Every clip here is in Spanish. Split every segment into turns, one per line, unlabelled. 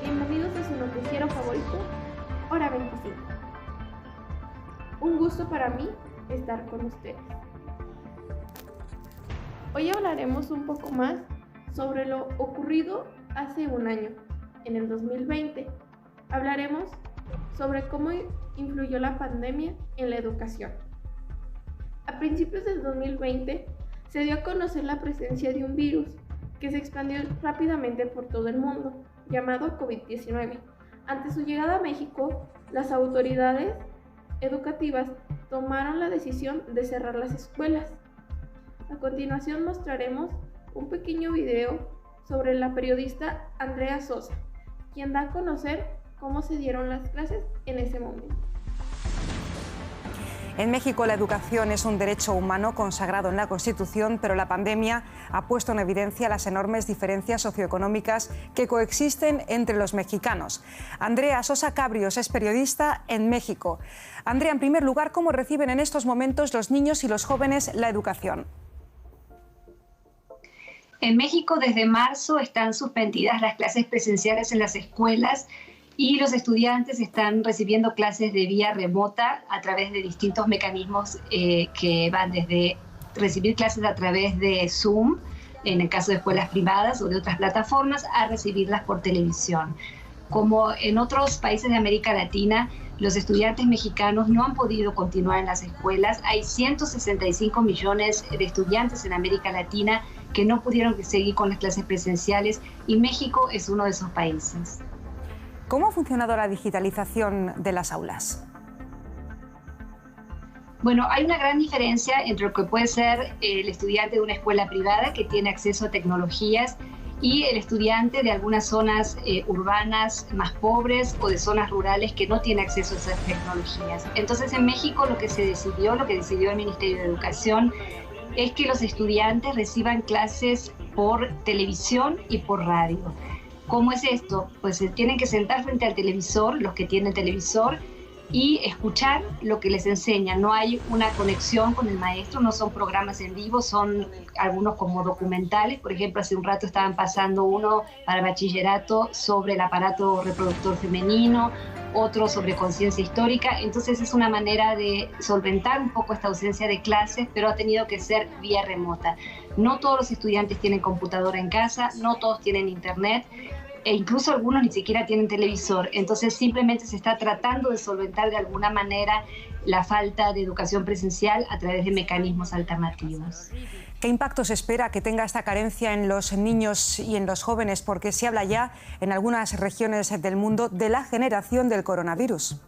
bienvenidos a su noticiero favorito, Hora 25. Un gusto para mí estar con ustedes. Hoy hablaremos un poco más sobre lo ocurrido hace un año, en el 2020. Hablaremos sobre cómo influyó la pandemia en la educación. A principios del 2020 se dio a conocer la presencia de un virus que se expandió rápidamente por todo el mundo, llamado COVID-19. Ante su llegada a México, las autoridades educativas tomaron la decisión de cerrar las escuelas. A continuación mostraremos un pequeño video sobre la periodista Andrea Sosa, quien da a conocer cómo se dieron las clases en ese momento.
En México la educación es un derecho humano consagrado en la Constitución, pero la pandemia ha puesto en evidencia las enormes diferencias socioeconómicas que coexisten entre los mexicanos. Andrea Sosa Cabrios es periodista en México. Andrea, en primer lugar, ¿cómo reciben en estos momentos los niños y los jóvenes la educación?
En México, desde marzo, están suspendidas las clases presenciales en las escuelas y los estudiantes están recibiendo clases de vía remota a través de distintos mecanismos que van desde recibir clases a través de Zoom, en el caso de escuelas privadas o de otras plataformas, a recibirlas por televisión. Como en otros países de América Latina, los estudiantes mexicanos no han podido continuar en las escuelas. Hay 165 millones de estudiantes en América Latina que no pudieron seguir con las clases presenciales y México es uno de esos países.
¿Cómo ha funcionado la digitalización de las aulas?
Bueno, hay una gran diferencia entre lo que puede ser el estudiante de una escuela privada que tiene acceso a tecnologías y el estudiante de algunas zonas urbanas más pobres o de zonas rurales que no tiene acceso a esas tecnologías. Entonces, en México lo que decidió el Ministerio de Educación es que los estudiantes reciban clases por televisión y por radio. ¿Cómo es esto? Pues se tienen que sentar frente al televisor, los que tienen televisor, y escuchar lo que les enseñan. No hay una conexión con el maestro, no son programas en vivo, son algunos como documentales. Por ejemplo, hace un rato estaban pasando uno para bachillerato sobre el aparato reproductor femenino, otro sobre conciencia histórica. Entonces es una manera de solventar un poco esta ausencia de clases, pero ha tenido que ser vía remota. No todos los estudiantes tienen computadora en casa, no todos tienen internet, e incluso algunos ni siquiera tienen televisor. Entonces simplemente se está tratando de solventar de alguna manera la falta de educación presencial a través de mecanismos alternativos.
¿Qué impacto se espera que tenga esta carencia en los niños y en los jóvenes? Porque se habla ya en algunas regiones del mundo de la generación del coronavirus.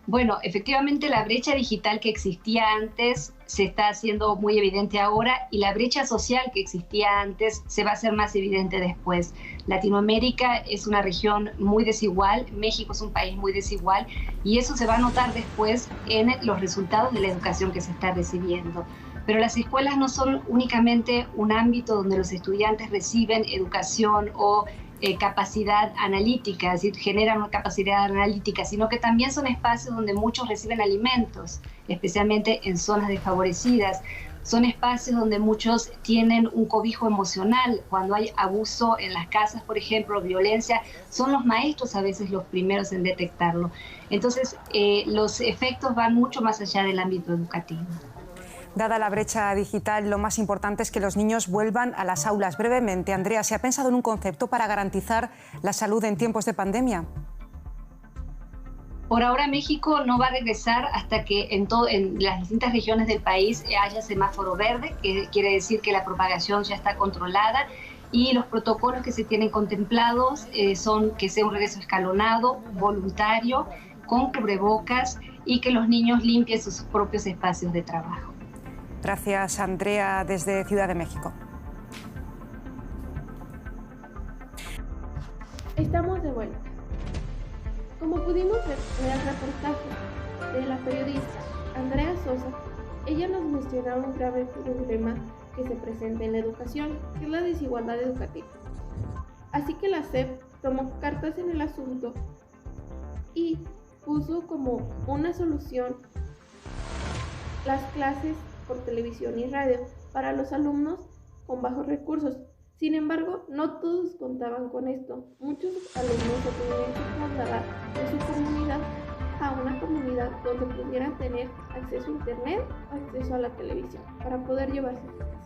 Bueno, efectivamente la brecha digital que existía antes se está haciendo muy evidente ahora y la brecha social que existía antes se va a hacer más evidente después. Latinoamérica es una región muy desigual, México es un país muy desigual y eso se va a notar después en los resultados de la educación que se está recibiendo. Pero las escuelas no son únicamente un ámbito donde los estudiantes reciben educación o capacidad analítica, es decir, generan una capacidad analítica, sino que también son espacios donde muchos reciben alimentos, especialmente en zonas desfavorecidas. Son espacios donde muchos tienen un cobijo emocional. Cuando hay abuso en las casas, por ejemplo, violencia, son los maestros a veces los primeros en detectarlo. Entonces, los efectos van mucho más allá del ámbito educativo.
Dada la brecha digital, lo más importante es que los niños vuelvan a las aulas. Brevemente, Andrea, ¿se ha pensado en un concepto para garantizar la salud en tiempos de pandemia?
Por ahora México no va a regresar hasta que en las distintas regiones del país haya semáforo verde, que quiere decir que la propagación ya está controlada, y los protocolos que se tienen contemplados son que sea un regreso escalonado, voluntario, con cubrebocas y que los niños limpien sus propios espacios de trabajo.
Gracias, Andrea, desde Ciudad de México.
Estamos de vuelta. Como pudimos ver en el reportaje de la periodista Andrea Sosa, ella nos mencionaba un grave problema que se presenta en la educación, que es la desigualdad educativa. Así que la SEP tomó cartas en el asunto y puso como una solución las clases por televisión y radio para los alumnos con bajos recursos, Sin embargo, no todos contaban con esto. Muchos alumnos se tenían que trasladar de su comunidad a una comunidad donde pudieran tener acceso a internet o acceso a la televisión para poder llevarse sus clases.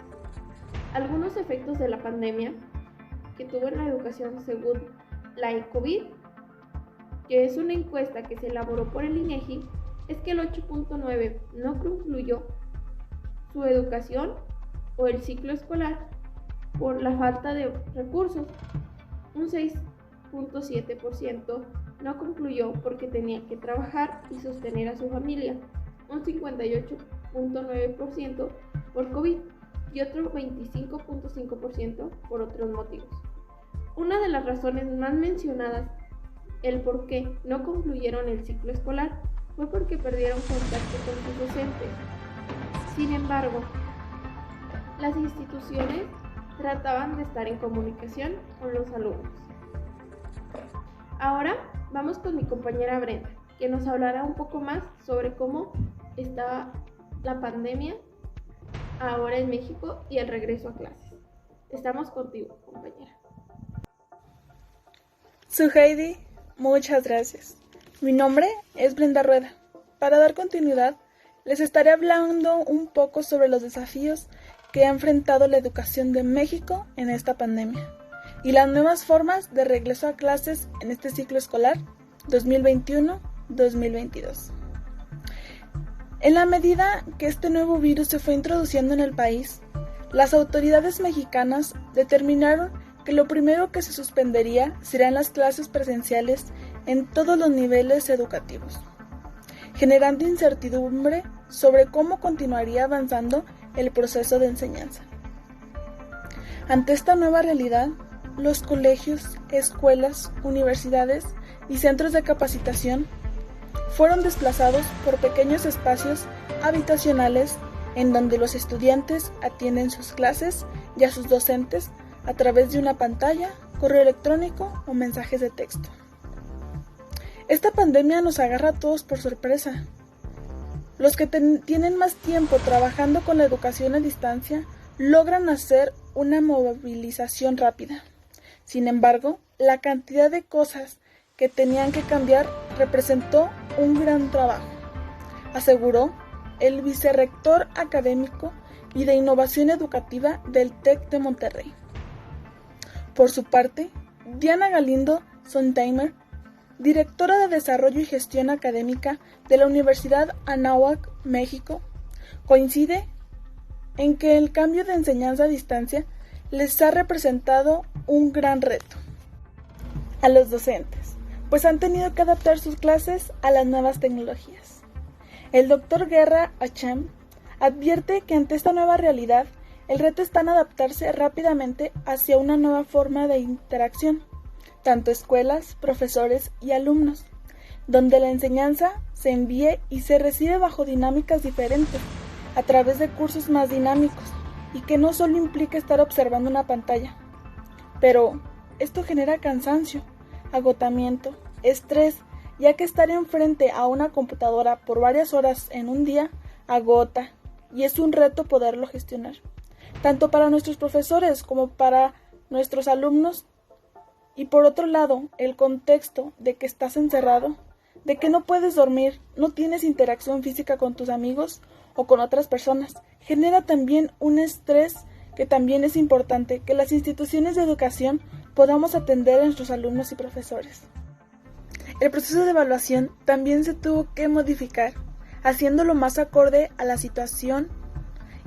Algunos efectos de la pandemia que tuvo en la educación según la ECOVID, que es una encuesta que se elaboró por el INEGI, es que el 8.9% no concluyó su educación o el ciclo escolar por la falta de recursos. Un 6.7% no concluyó porque tenía que trabajar y sostener a su familia. Un 58.9% por COVID y otro 25.5% por otros motivos. Una de las razones más mencionadas, el por qué no concluyeron el ciclo escolar, fue porque perdieron contacto con sus docentes. Sin embargo, las instituciones trataban de estar en comunicación con los alumnos. Ahora vamos con mi compañera Brenda, que nos hablará un poco más sobre cómo está la pandemia ahora en México y el regreso a clases. Estamos contigo, compañera.
Heidi, muchas gracias. Mi nombre es Brenda Rueda. Para dar continuidad, les estaré hablando un poco sobre los desafíos que ha enfrentado la educación de México en esta pandemia y las nuevas formas de regreso a clases en este ciclo escolar 2021-2022. En la medida que este nuevo virus se fue introduciendo en el país, las autoridades mexicanas determinaron que lo primero que se suspendería serían las clases presenciales en todos los niveles educativos, generando incertidumbre sobre cómo continuaría avanzando el proceso de enseñanza. Ante esta nueva realidad, los colegios, escuelas, universidades y centros de capacitación fueron desplazados por pequeños espacios habitacionales en donde los estudiantes atienden sus clases y a sus docentes a través de una pantalla, correo electrónico o mensajes de texto. Esta pandemia nos agarra a todos por sorpresa. Los que tienen más tiempo trabajando con la educación a distancia logran hacer una movilización rápida. Sin embargo, la cantidad de cosas que tenían que cambiar representó un gran trabajo, aseguró el vicerrector académico y de innovación educativa del TEC de Monterrey. Por su parte, Diana Galindo Sontheimer, directora de Desarrollo y Gestión Académica de la Universidad Anáhuac, México, coincide en que el cambio de enseñanza a distancia les ha representado un gran reto a los docentes, pues han tenido que adaptar sus clases a las nuevas tecnologías. El doctor Guerra Acham advierte que ante esta nueva realidad, el reto está en adaptarse rápidamente hacia una nueva forma de interacción, tanto escuelas, profesores y alumnos, donde la enseñanza se envíe y se recibe bajo dinámicas diferentes, a través de cursos más dinámicos, y que no solo implica estar observando una pantalla. Pero esto genera cansancio, agotamiento, estrés, ya que estar enfrente a una computadora por varias horas en un día agota, y es un reto poderlo gestionar, tanto para nuestros profesores como para nuestros alumnos. Y por otro lado, el contexto de que estás encerrado, de que no puedes dormir, no tienes interacción física con tus amigos o con otras personas, genera también un estrés que también es importante que las instituciones de educación podamos atender a nuestros alumnos y profesores. El proceso de evaluación también se tuvo que modificar, haciéndolo más acorde a la situación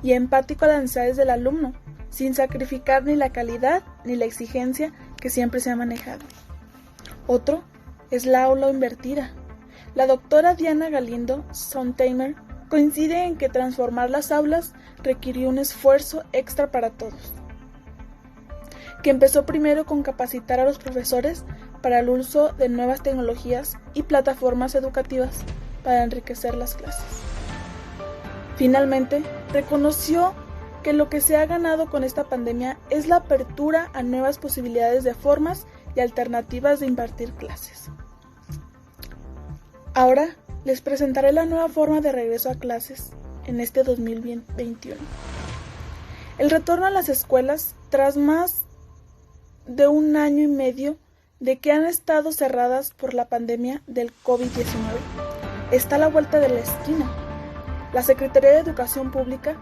y empático a las necesidades del alumno, sin sacrificar ni la calidad ni la exigencia que siempre se ha manejado. Otro es la aula invertida. La doctora Diana Galindo Sontheimer coincide en que transformar las aulas requirió un esfuerzo extra para todos, que empezó primero con capacitar a los profesores para el uso de nuevas tecnologías y plataformas educativas para enriquecer las clases. Finalmente, reconoció que lo que se ha ganado con esta pandemia es la apertura a nuevas posibilidades de formas y alternativas de impartir clases. Ahora les presentaré la nueva forma de regreso a clases en este 2021. El retorno a las escuelas tras más de 1 año y medio de que han estado cerradas por la pandemia del COVID-19 está a la vuelta de la esquina. La Secretaría de Educación Pública,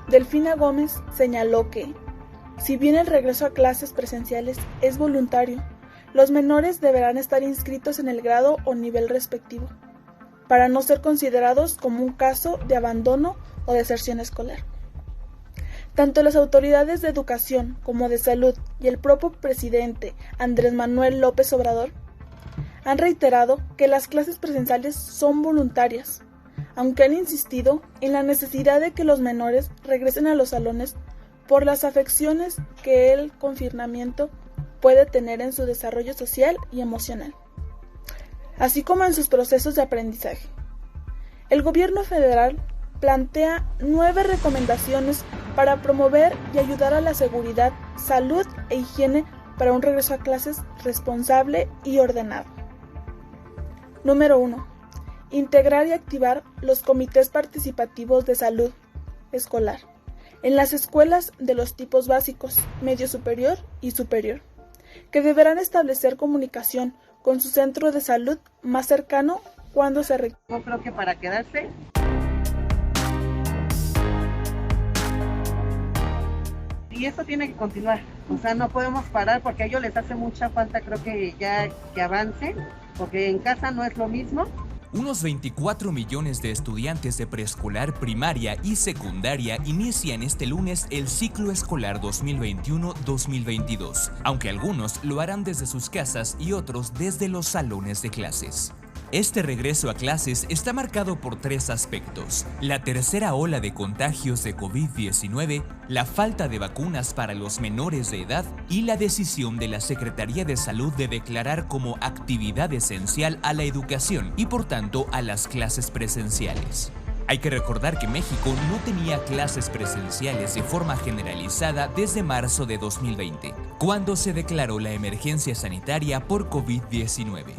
Delfina Gómez, señaló que, si bien el regreso a clases presenciales es voluntario, los menores deberán estar inscritos en el grado o nivel respectivo, para no ser considerados como un caso de abandono o deserción escolar. Tanto las autoridades de educación como de salud y el propio presidente Andrés Manuel López Obrador han reiterado que las clases presenciales son voluntarias, aunque han insistido en la necesidad de que los menores regresen a los salones por las afecciones que el confinamiento puede tener en su desarrollo social y emocional, así como en sus procesos de aprendizaje. El gobierno federal plantea 9 recomendaciones para promover y ayudar a la seguridad, salud e higiene para un regreso a clases responsable y ordenado. Número 1. Integrar y activar los comités participativos de salud escolar en las escuelas de los tipos básicos, medio superior y superior, que deberán establecer comunicación con su centro de salud más cercano cuando se requiera.
Yo creo que para quedarse. Y esto tiene que continuar, o sea, no podemos parar porque a ellos les hace mucha falta, creo que ya que avancen, porque en casa no es lo mismo.
Unos 24 millones de estudiantes de preescolar, primaria y secundaria inician este lunes el ciclo escolar 2021-2022, aunque algunos lo harán desde sus casas y otros desde los salones de clases. Este regreso a clases está marcado por 3 aspectos: la tercera ola de contagios de COVID-19, la falta de vacunas para los menores de edad y la decisión de la Secretaría de Salud de declarar como actividad esencial a la educación y por tanto a las clases presenciales. Hay que recordar que México no tenía clases presenciales de forma generalizada desde marzo de 2020, cuando se declaró la emergencia sanitaria por COVID-19.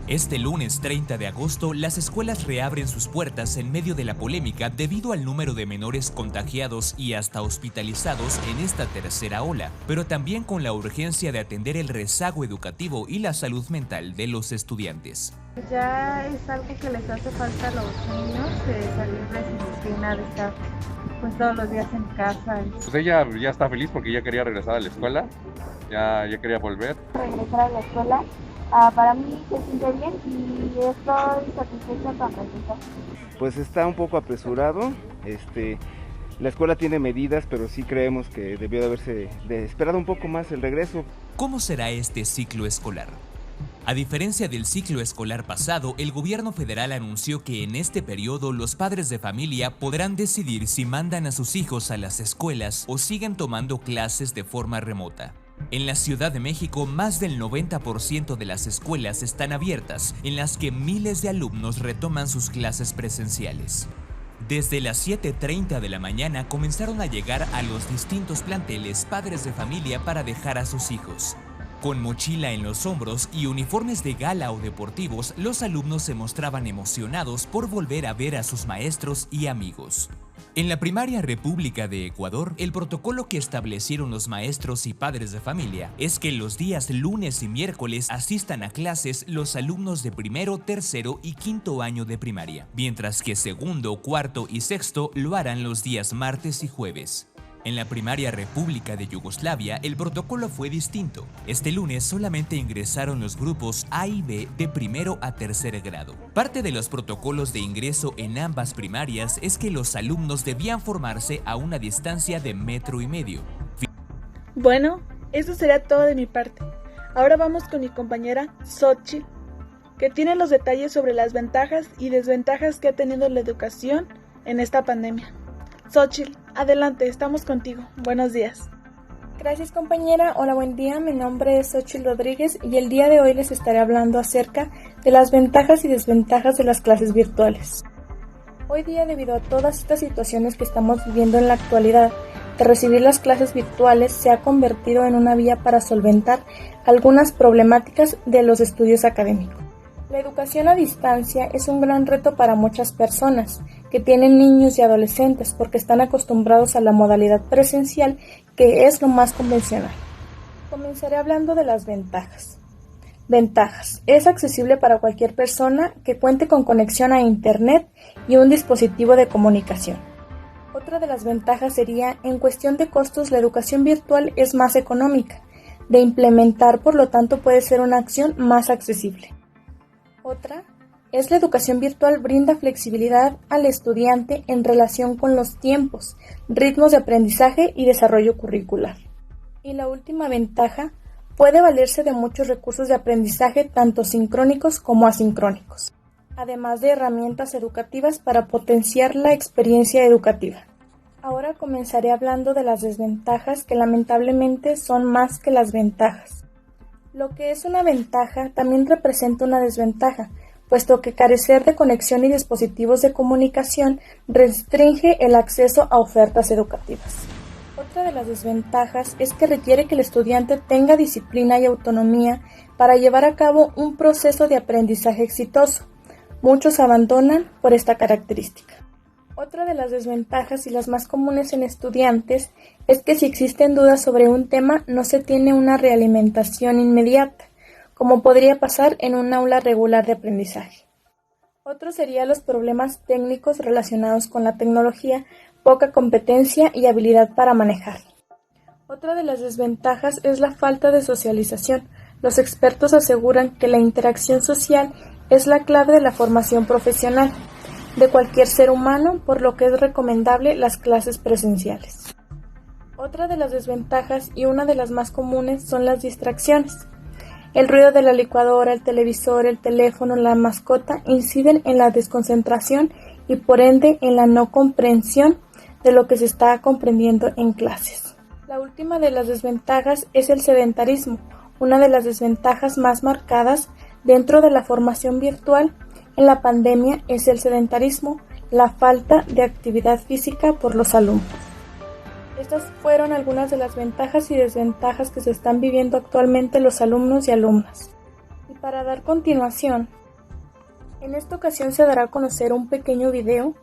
Este lunes 30 de agosto, las escuelas reabren sus puertas en medio de la polémica debido al número de menores contagiados y hasta hospitalizados en esta tercera ola, pero también con la urgencia de atender el rezago educativo y la salud mental de los estudiantes.
Ya es algo que les hace falta a los niños, salir de su rutina, de estar pues todos los días en casa.
Pues ella ya está feliz porque ya quería regresar a la escuela, ya quería volver.
Regresar a la escuela. Para mí se siente bien y estoy satisfecha con el resultado.
Pues está un poco apresurado, la escuela tiene medidas, pero sí creemos que debió de haberse esperado un poco más el regreso.
¿Cómo será este ciclo escolar? A diferencia del ciclo escolar pasado, el gobierno federal anunció que en este periodo los padres de familia podrán decidir si mandan a sus hijos a las escuelas o siguen tomando clases de forma remota. En la Ciudad de México, más del 90% de las escuelas están abiertas, en las que miles de alumnos retoman sus clases presenciales. Desde las 7:30 de la mañana comenzaron a llegar a los distintos planteles padres de familia para dejar a sus hijos. Con mochila en los hombros y uniformes de gala o deportivos, los alumnos se mostraban emocionados por volver a ver a sus maestros y amigos. En la primaria República de Ecuador, el protocolo que establecieron los maestros y padres de familia es que los días lunes y miércoles asistan a clases los alumnos de primero, tercero y quinto año de primaria, mientras que segundo, cuarto y sexto lo harán los días martes y jueves. En la primaria República de Yugoslavia, el protocolo fue distinto. Este lunes solamente ingresaron los grupos A y B de primero a tercer grado. Parte de los protocolos de ingreso en ambas primarias es que los alumnos debían formarse a una distancia de 1,5 metros.
Bueno, eso será todo de mi parte. Ahora vamos con mi compañera Xochitl, que tiene los detalles sobre las ventajas y desventajas que ha tenido la educación en esta pandemia. Xochitl, adelante, estamos contigo. Buenos días.
Gracias, compañera. Hola, buen día. Mi nombre es Xochitl Rodríguez y el día de hoy les estaré hablando acerca de las ventajas y desventajas de las clases virtuales. Hoy día, debido a todas estas situaciones que estamos viviendo en la actualidad, de recibir las clases virtuales se ha convertido en una vía para solventar algunas problemáticas de los estudios académicos. La educación a distancia es un gran reto para muchas personas que tienen niños y adolescentes porque están acostumbrados a la modalidad presencial, que es lo más convencional. Comenzaré hablando de las ventajas. Ventajas. Es accesible para cualquier persona que cuente con conexión a Internet y un dispositivo de comunicación. Otra de las ventajas sería, en cuestión de costos, la educación virtual es más económica de implementar, por lo tanto puede ser una acción más accesible. Otra es la educación virtual brinda flexibilidad al estudiante en relación con los tiempos, ritmos de aprendizaje y desarrollo curricular. Y la última ventaja, puede valerse de muchos recursos de aprendizaje tanto sincrónicos como asincrónicos, además de herramientas educativas para potenciar la experiencia educativa. Ahora comenzaré hablando de las desventajas que lamentablemente son más que las ventajas. Lo que es una ventaja también representa una desventaja, puesto que carecer de conexión y dispositivos de comunicación restringe el acceso a ofertas educativas. Otra de las desventajas es que requiere que el estudiante tenga disciplina y autonomía para llevar a cabo un proceso de aprendizaje exitoso. Muchos abandonan por esta característica. Otra de las desventajas y las más comunes en estudiantes es que si existen dudas sobre un tema no se tiene una realimentación inmediata, como podría pasar en un aula regular de aprendizaje. Otro serían los problemas técnicos relacionados con la tecnología, poca competencia y habilidad para manejarla. Otra de las desventajas es la falta de socialización. Los expertos aseguran que la interacción social es la clave de la formación profesional de cualquier ser humano, por lo que es recomendable las clases presenciales. Otra de las desventajas y una de las más comunes son las distracciones. El ruido de la licuadora, el televisor, el teléfono, la mascota inciden en la desconcentración y por ende en la no comprensión de lo que se está comprendiendo en clases. La última de las desventajas es el sedentarismo, una de las desventajas más marcadas dentro de la formación virtual en la pandemia es el sedentarismo, la falta de actividad física por los alumnos. Estas fueron algunas de las ventajas y desventajas que se están viviendo actualmente los alumnos y alumnas. Y para dar continuación, en esta ocasión se dará a conocer un pequeño video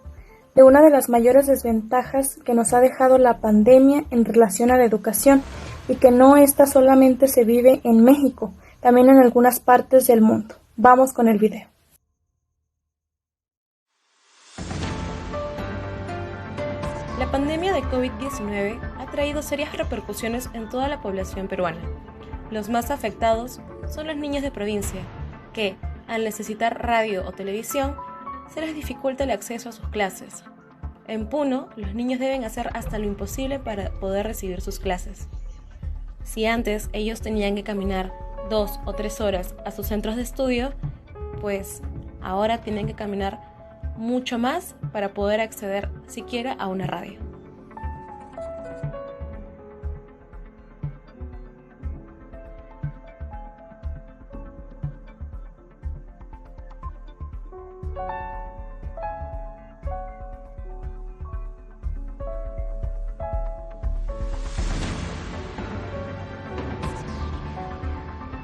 de una de las mayores desventajas que nos ha dejado la pandemia en relación a la educación y que no esta solamente se vive en México, también en algunas partes del mundo. Vamos con el video.
La pandemia de COVID-19 ha traído serias repercusiones en toda la población peruana. Los más afectados son los niños de provincia, que, al necesitar radio o televisión, se les dificulta el acceso a sus clases. En Puno, los niños deben hacer hasta lo imposible para poder recibir sus clases. Si antes ellos tenían que caminar 2 o 3 horas a sus centros de estudio, pues ahora tienen que caminar mucho más para poder acceder siquiera a una radio.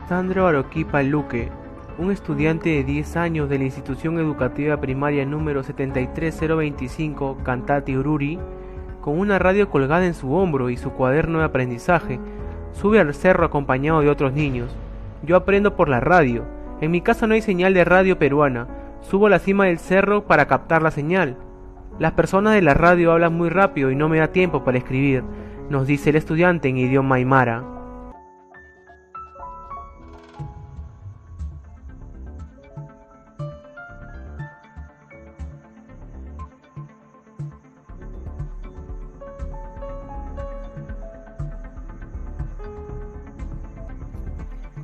Sandro Aroquipa Luque, un estudiante de 10 años de la institución educativa primaria número 73025 Cantati Ururi, con una radio colgada en su hombro y su cuaderno de aprendizaje, sube al cerro acompañado de otros niños. Yo aprendo por la radio. En mi casa no hay señal de radio peruana. Subo a la cima del cerro para captar la señal. Las personas de la radio hablan muy rápido y no me da tiempo para escribir, nos dice el estudiante en idioma aymara.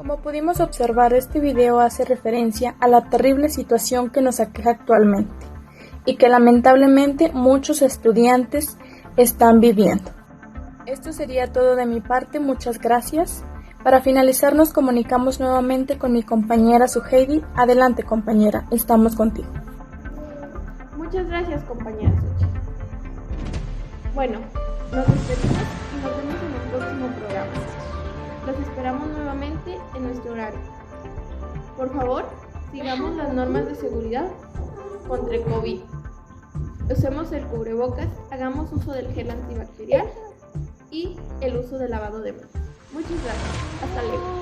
Como pudimos observar, este video hace referencia a la terrible situación que nos aqueja actualmente y que lamentablemente muchos estudiantes están viviendo. Esto sería todo de mi parte, muchas gracias. Para finalizar nos comunicamos nuevamente con mi compañera Suheidi. Adelante compañera, estamos contigo.
Muchas gracias compañera Xochitl. Bueno, nos despedimos y nos vemos en el próximo programa. Los esperamos nuevamente en nuestro horario. Por favor, sigamos las normas de seguridad contra el COVID. Usemos el cubrebocas, hagamos uso del gel antibacterial y el uso del lavado de manos. Muchas gracias. Hasta luego.